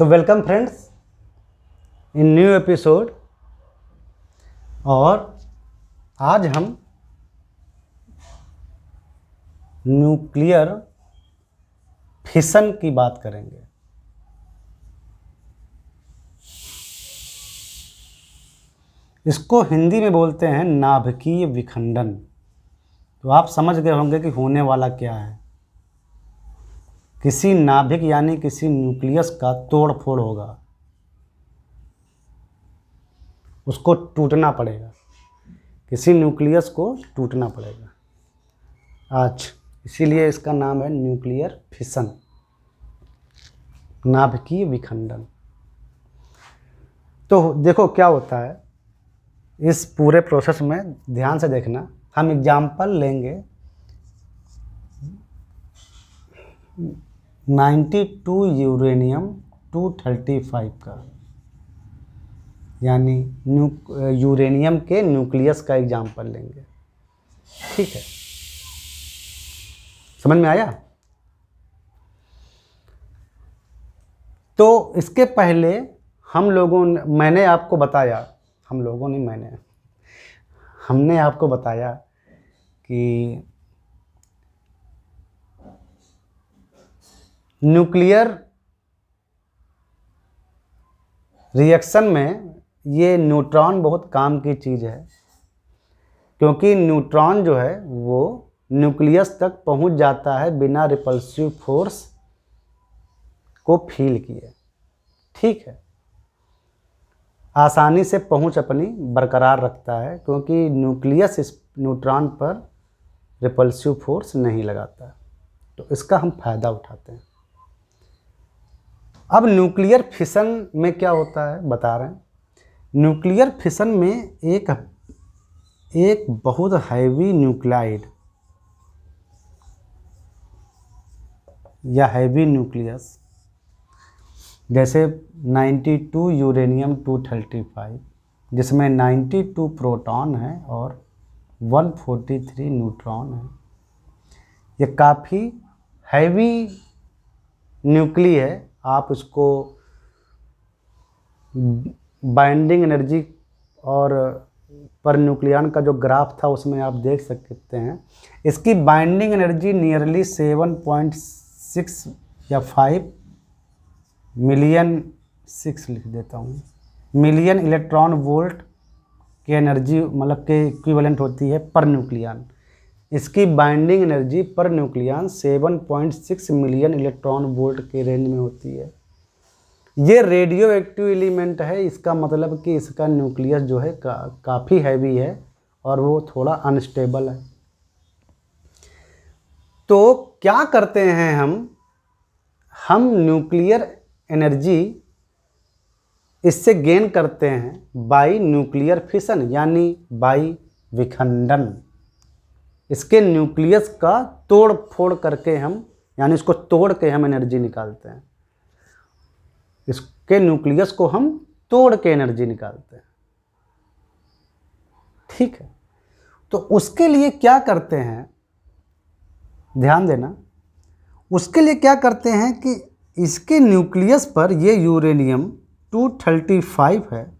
तो welcome friends इन new episode. और आज हम न्यूक्लियर फिशन की बात करेंगे। इसको हिंदी में बोलते हैं नाभिकीय विखंडन। तो आप समझ गए होंगे कि होने वाला क्या है। किसी नाभिक यानी किसी न्यूक्लियस का तोड़ फोड़ होगा, उसको टूटना पड़ेगा, किसी न्यूक्लियस को टूटना पड़ेगा आज। इसीलिए इसका नाम है न्यूक्लियर फिशन, नाभिकीय विखंडन। तो देखो क्या होता है इस पूरे प्रोसेस में, ध्यान से देखना। हम एग्जाम्पल लेंगे 92 यूरेनियम 235 का, यानी यूरेनियम के न्यूक्लियस का एग्जाम्पल लेंगे। ठीक है, समझ में आया? तो इसके पहले मैंने आपको बताया, हमने आपको बताया कि न्यूक्लियर रिएक्शन में ये न्यूट्रॉन बहुत काम की चीज़ है, क्योंकि न्यूट्रॉन जो है वो न्यूक्लियस तक पहुंच जाता है बिना रिपल्सिव फोर्स को फील किए। ठीक है, आसानी से पहुंच अपनी बरकरार रखता है, क्योंकि न्यूक्लियस इस न्यूट्रॉन पर रिपल्सिव फोर्स नहीं लगाता। तो इसका हम फायदा उठाते हैं। अब न्यूक्लियर फिशन में क्या होता है बता रहे हैं। न्यूक्लियर फिशन में एक बहुत हैवी न्यूक्लाइड या हैवी न्यूक्लियस, जैसे 92 यूरेनियम 235, जिसमें 92 प्रोटॉन है और 143 न्यूट्रॉन है। ये काफ़ी हैवी न्यूक्ली है। आप इसको बाइंडिंग एनर्जी और पर न्यूक्लियन का जो ग्राफ था उसमें आप देख सकते हैं। इसकी बाइंडिंग एनर्जी नियरली 7.6 या 5 मिलियन, 6 लिख देता हूँ, मिलियन इलेक्ट्रॉन वोल्ट की एनर्जी मतलब के इक्विवेलेंट होती है पर न्यूक्लियन। इसकी binding energy per nucleon 7.6 million electron volt के रेंज में होती है। ये रेडियो एक्टिव एलिमेंट है। इसका मतलब कि इसका न्यूक्लियस जो है काफ़ी हैवी है और वो थोड़ा अनस्टेबल है। तो क्या करते हैं हम न्यूक्लियर एनर्जी इससे गेन करते हैं बाई न्यूक्लियर फिशन, यानी बाई विखंडन। इसके न्यूक्लियस का तोड़ फोड़ करके यानी इसको तोड़ के हम एनर्जी निकालते हैं। इसके न्यूक्लियस को हम तोड़ के एनर्जी निकालते हैं। ठीक है, तो उसके लिए क्या करते हैं, ध्यान देना। उसके लिए क्या करते हैं कि इसके न्यूक्लियस पर ये यूरेनियम 235 है,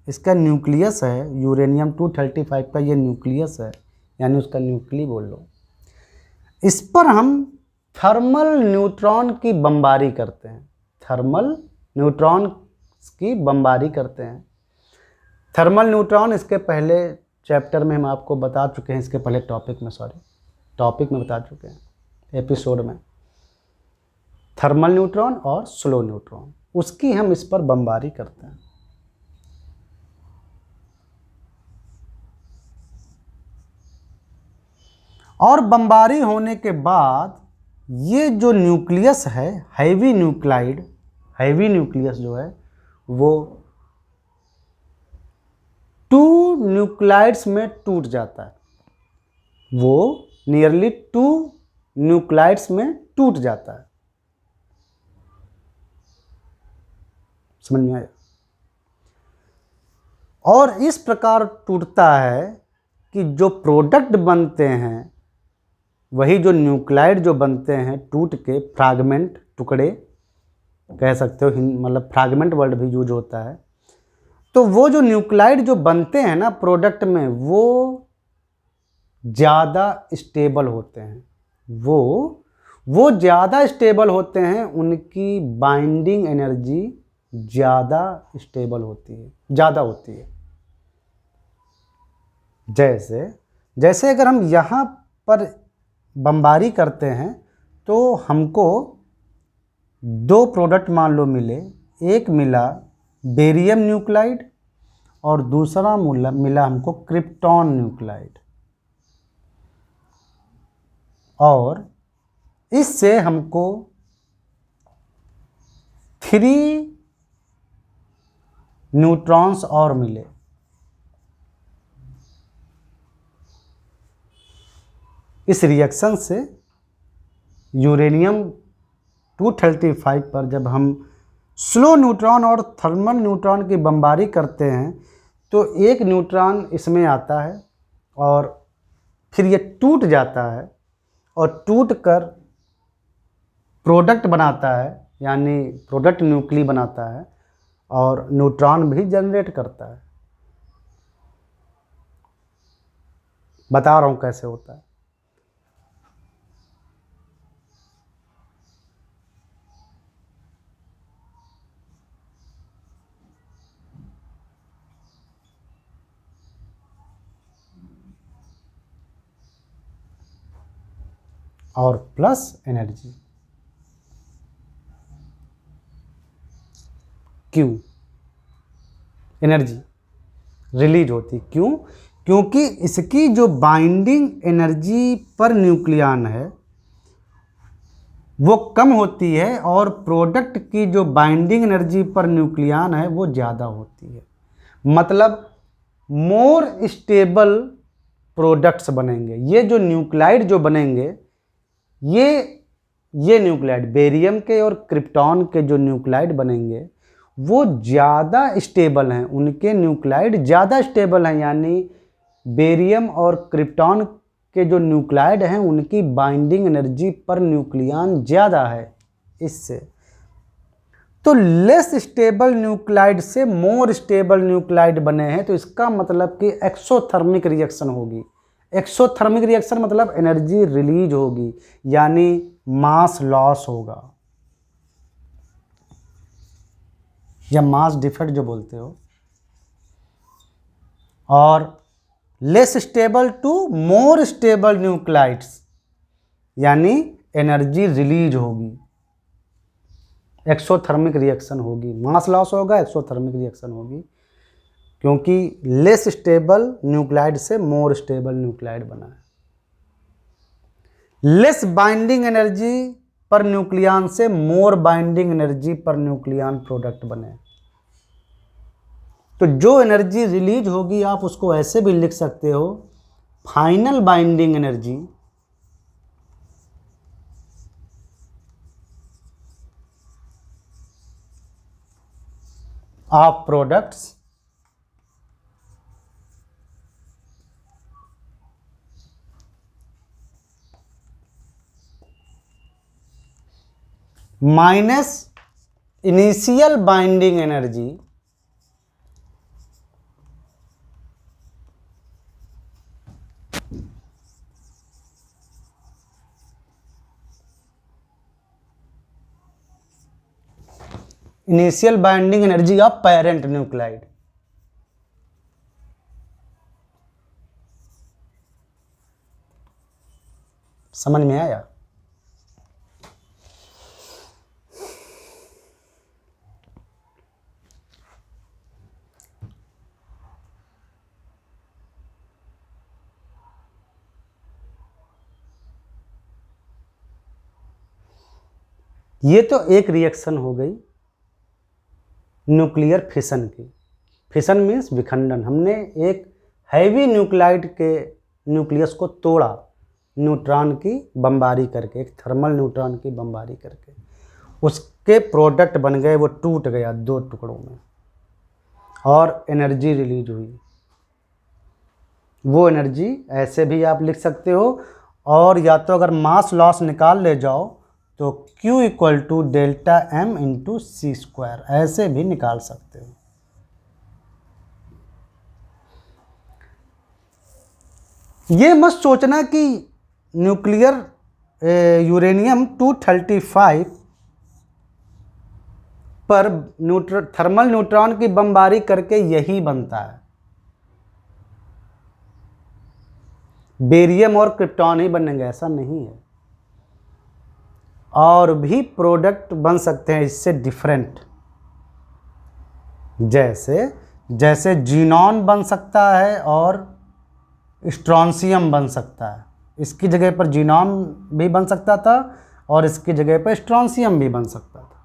इसका न्यूक्लियस है, यूरेनियम 235 का ये न्यूक्लियस है, यानी उसका न्यूक्ली बोल लो। इस पर हम थर्मल न्यूट्रॉन की बमबारी करते हैं। थर्मल न्यूट्रॉन की बमबारी करते हैं। थर्मल न्यूट्रॉन इसके पहले चैप्टर में हम आपको बता चुके हैं, इसके पहले टॉपिक में बता चुके हैं, एपिसोड में। थर्मल न्यूट्रॉन और स्लो न्यूट्रॉन, उसकी हम इस पर बमबारी करते हैं। और बमबारी होने के बाद ये जो न्यूक्लियस है, हैवी न्यूक्लियस जो है वो 2 न्यूक्लाइड्स में टूट जाता है। वो नियरली 2 न्यूक्लाइड्स में टूट जाता है। समझ में आया? और इस प्रकार टूटता है कि जो प्रोडक्ट बनते हैं, वही जो न्यूक्लाइड जो बनते हैं टूट के फ्रैगमेंट, टुकड़े, कह सकते हो, मतलब फ्रैगमेंट वर्ड भी यूज होता है। तो वो जो न्यूक्लाइड जो बनते हैं ना प्रोडक्ट में, वो ज़्यादा स्टेबल होते हैं, वो ज़्यादा स्टेबल होते हैं, उनकी बाइंडिंग एनर्जी ज़्यादा स्टेबल होती है, ज़्यादा होती है। जैसे अगर हम यहाँ पर बमबारी करते हैं तो हमको 2 प्रोडक्ट मान लो मिले, एक मिला बेरियम न्यूक्लाइड और दूसरा मिला हमको क्रिप्टॉन न्यूक्लाइड, और इससे हमको 3 न्यूट्रॉन्स और मिले। इस रिएक्शन से यूरेनियम 235 पर जब हम स्लो न्यूट्रॉन और थर्मल न्यूट्रॉन की बमबारी करते हैं तो एक न्यूट्रॉन इसमें आता है और फिर ये टूट जाता है और टूट कर प्रोडक्ट बनाता है, यानी प्रोडक्ट न्यूक्ली बनाता है और न्यूट्रॉन भी जनरेट करता है। बता रहा हूँ कैसे होता है। और प्लस एनर्जी क्यों एनर्जी रिलीज होती, क्यों? क्योंकि इसकी जो बाइंडिंग एनर्जी पर न्यूक्लियन है वो कम होती है और प्रोडक्ट की जो बाइंडिंग एनर्जी पर न्यूक्लियन है वो ज़्यादा होती है। मतलब मोर स्टेबल प्रोडक्ट्स बनेंगे। ये जो न्यूक्लाइड जो बनेंगे, ये न्यूक्लाइड बेरियम के और क्रिप्टॉन के जो न्यूक्लाइड बनेंगे वो ज़्यादा स्टेबल हैं, उनके न्यूक्लाइड ज़्यादा स्टेबल हैं, यानी बेरियम और क्रिप्टॉन के जो न्यूक्लाइड हैं उनकी बाइंडिंग एनर्जी पर न्यूक्लियन ज़्यादा है। इससे तो लेस स्टेबल न्यूक्लाइड से मोर स्टेबल न्यूक्लाइड बने हैं, तो इसका मतलब कि एक्सोथर्मिक रिएक्शन होगी। एक्सोथर्मिक रिएक्शन मतलब एनर्जी रिलीज होगी, यानी मास लॉस होगा या मास डिफेक्ट जो बोलते हो। और less stable to more stable nuclides, यानी एनर्जी रिलीज होगी, एक्सोथर्मिक रिएक्शन होगी, मास लॉस होगा, एक्सोथर्मिक रिएक्शन होगी, क्योंकि लेस स्टेबल न्यूक्लाइड से मोर स्टेबल न्यूक्लाइड बना है। Less binding energy per nucleon से more binding energy per nucleon product बने। तो जो एनर्जी रिलीज होगी आप उसको ऐसे भी लिख सकते हो, final binding energy of products minus initial binding energy initial binding energy of parent nuclide. समझ में आया? ये तो एक रिएक्शन हो गई न्यूक्लियर फिशन की। फिशन मीन्स विखंडन। हमने एक हैवी न्यूक्लाइड के न्यूक्लियस को तोड़ा न्यूट्रॉन की बमबारी करके, एक थर्मल न्यूट्रॉन की बमबारी करके, उसके प्रोडक्ट बन गए, वो टूट गया 2 टुकड़ों में और एनर्जी रिलीज हुई। वो एनर्जी ऐसे भी आप लिख सकते हो, और या तो अगर मास लॉस निकाल ले जाओ तो Q equal to delta M into c square, ऐसे भी निकाल सकते हो। ये मत सोचना कि न्यूक्लियर यूरेनियम 235 पर थर्मल न्यूट्रॉन की बमबारी करके यही बनता है, बेरियम और क्रिप्टॉन ही बनेंगे, ऐसा नहीं है। और भी प्रोडक्ट बन सकते हैं इससे डिफरेंट, जैसे जीनॉन बन सकता है और स्ट्रॉन्सियम बन सकता है। इसकी जगह पर जीनॉन भी बन सकता था और इसकी जगह पर स्ट्रॉन्सियम भी बन सकता था।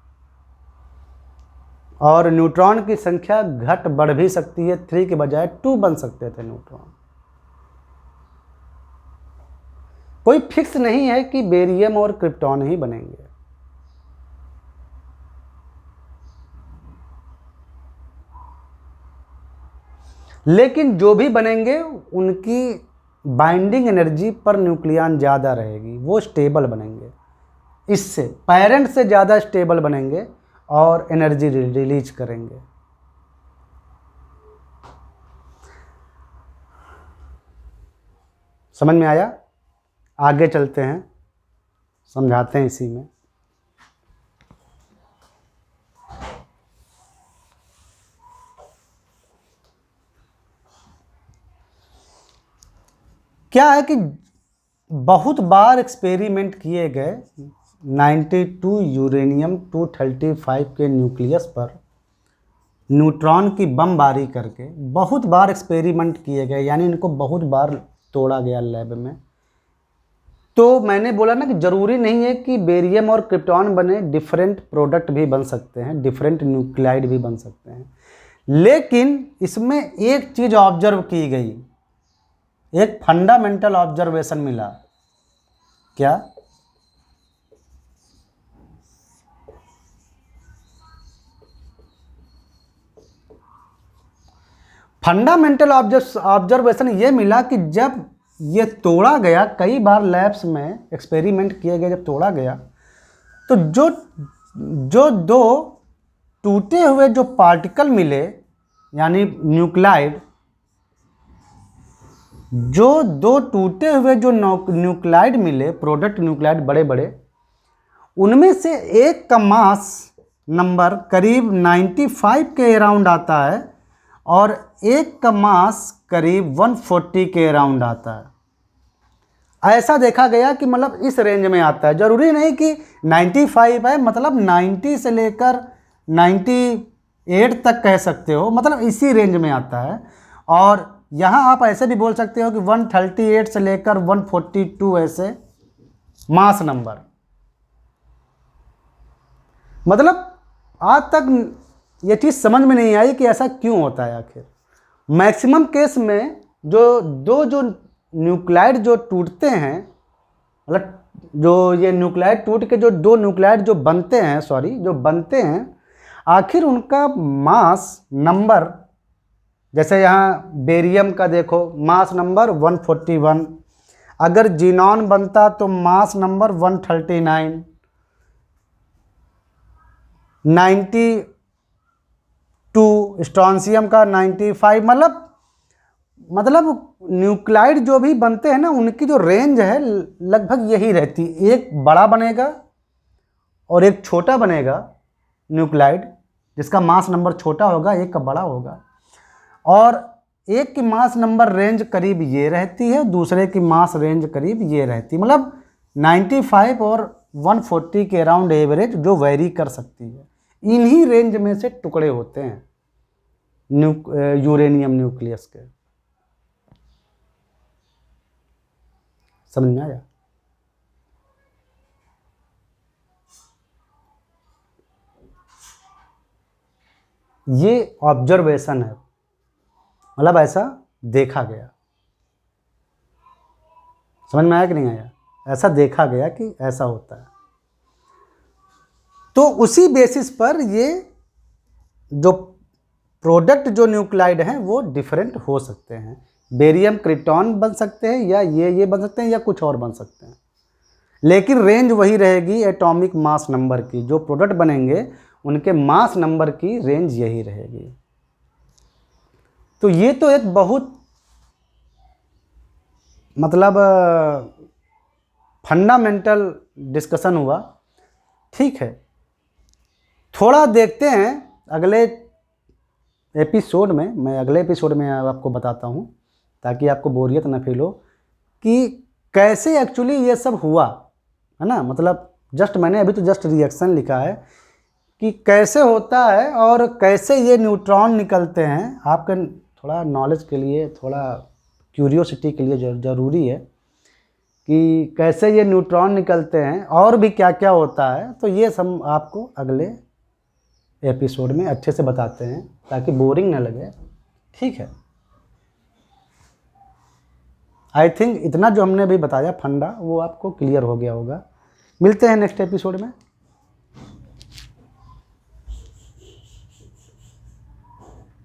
और न्यूट्रॉन की संख्या घट बढ़ भी सकती है, 3 के बजाय 2 बन सकते थे न्यूट्रॉन। कोई फिक्स नहीं है कि बेरियम और क्रिप्टॉन ही बनेंगे। लेकिन जो भी बनेंगे उनकी बाइंडिंग एनर्जी पर न्यूक्लियन ज़्यादा रहेगी, वो स्टेबल बनेंगे, इससे पेरेंट से ज़्यादा स्टेबल बनेंगे और एनर्जी रिलीज करेंगे। समझ में आया? आगे चलते हैं, समझाते हैं इसी में। क्या है कि बहुत बार एक्सपेरिमेंट किए गए 92 यूरेनियम 235 के न्यूक्लियस पर न्यूट्रॉन की बमबारी करके बहुत बार एक्सपेरिमेंट किए गए, यानी इनको बहुत बार तोड़ा गया लैब में। तो मैंने बोला ना कि ज़रूरी नहीं है कि बेरियम और क्रिप्टॉन बने, डिफरेंट प्रोडक्ट भी बन सकते हैं, डिफरेंट न्यूक्लाइड भी बन सकते हैं। लेकिन इसमें एक चीज़ ऑब्जर्व की गई, एक फंडामेंटल ऑब्जर्वेशन मिला। क्या? फंडामेंटल ऑब्जर्वेशन ये मिला कि जब ये तोड़ा गया, कई बार लैब्स में एक्सपेरिमेंट किए गए, जब तोड़ा गया तो जो दो टूटे हुए जो पार्टिकल मिले, यानी न्यूक्लाइड, जो दो टूटे हुए जो न्यूक्लाइड मिले, प्रोडक्ट न्यूक्लाइड बड़े बड़े, उनमें से एक का मास नंबर करीब 95 के अराउंड आता है और एक का मास करीब 140 के अराउंड आता है। ऐसा देखा गया कि मतलब इस रेंज में आता है। ज़रूरी नहीं कि 95 है, मतलब 90 से लेकर 98 तक कह सकते हो, मतलब इसी रेंज में आता है। और यहाँ आप ऐसे भी बोल सकते हो कि 138 से लेकर 142 ऐसे मास नंबर। मतलब आज तक ये चीज़ समझ में नहीं आई कि ऐसा क्यों होता है आखिर। मैक्सिमम केस में जो न्यूक्लाइड जो टूटते हैं, मतलब जो ये न्यूक्लाइड टूट के जो दो न्यूक्लाइड जो बनते हैं, आखिर उनका मास नंबर, जैसे यहाँ बेरियम का देखो मास नंबर 141, अगर जीनॉन बनता तो मास नंबर 139, 92 स्ट्रॉन्सियम का 95, मतलब न्यूक्लाइड जो भी बनते हैं ना, उनकी जो रेंज है लगभग यही रहती। एक बड़ा बनेगा और एक छोटा बनेगा न्यूक्लाइड, जिसका मास नंबर छोटा होगा, एक का बड़ा होगा। और एक की मास नंबर रेंज करीब ये रहती है, दूसरे की मास रेंज करीब ये रहती है। मतलब 95 और 140 के अराउंड एवरेज जो वेरी कर सकती है। इन्हीं रेंज में से टुकड़े होते हैं यूरेनियम न्यूक्लियस के। समझ में आया? ये ऑब्जर्वेशन है, मतलब ऐसा देखा गया। समझ में आया कि नहीं आया? ऐसा देखा गया कि ऐसा होता है। तो उसी बेसिस पर ये जो प्रोडक्ट जो न्यूक्लाइड हैं वो डिफरेंट हो सकते हैं। बेरियम क्रिप्टॉन बन सकते हैं, या ये बन सकते हैं, या कुछ और बन सकते हैं। लेकिन रेंज वही रहेगी एटॉमिक मास नंबर की। जो प्रोडक्ट बनेंगे उनके मास नंबर की रेंज यही रहेगी। तो ये तो एक बहुत मतलब फंडामेंटल डिस्कशन हुआ। ठीक है, थोड़ा देखते हैं अगले एपिसोड में। मैं अगले एपिसोड में आपको बताता हूँ ताकि आपको बोरियत ना फील हो कि कैसे एक्चुअली ये सब हुआ, है ना। मतलब मैंने अभी तो जस्ट रिएक्शन लिखा है कि कैसे होता है और कैसे ये न्यूट्रॉन निकलते हैं। आपके थोड़ा नॉलेज के लिए, थोड़ा क्यूरियोसिटी के लिए ज़रूरी है कि कैसे ये न्यूट्रॉन निकलते हैं और भी क्या क्या होता है। तो ये सब आपको अगले एपिसोड में अच्छे से बताते हैं ताकि बोरिंग ना लगे। ठीक है, आई थिंक इतना जो हमने अभी बताया फंडा वो आपको क्लियर हो गया होगा। मिलते हैं नेक्स्ट एपिसोड में।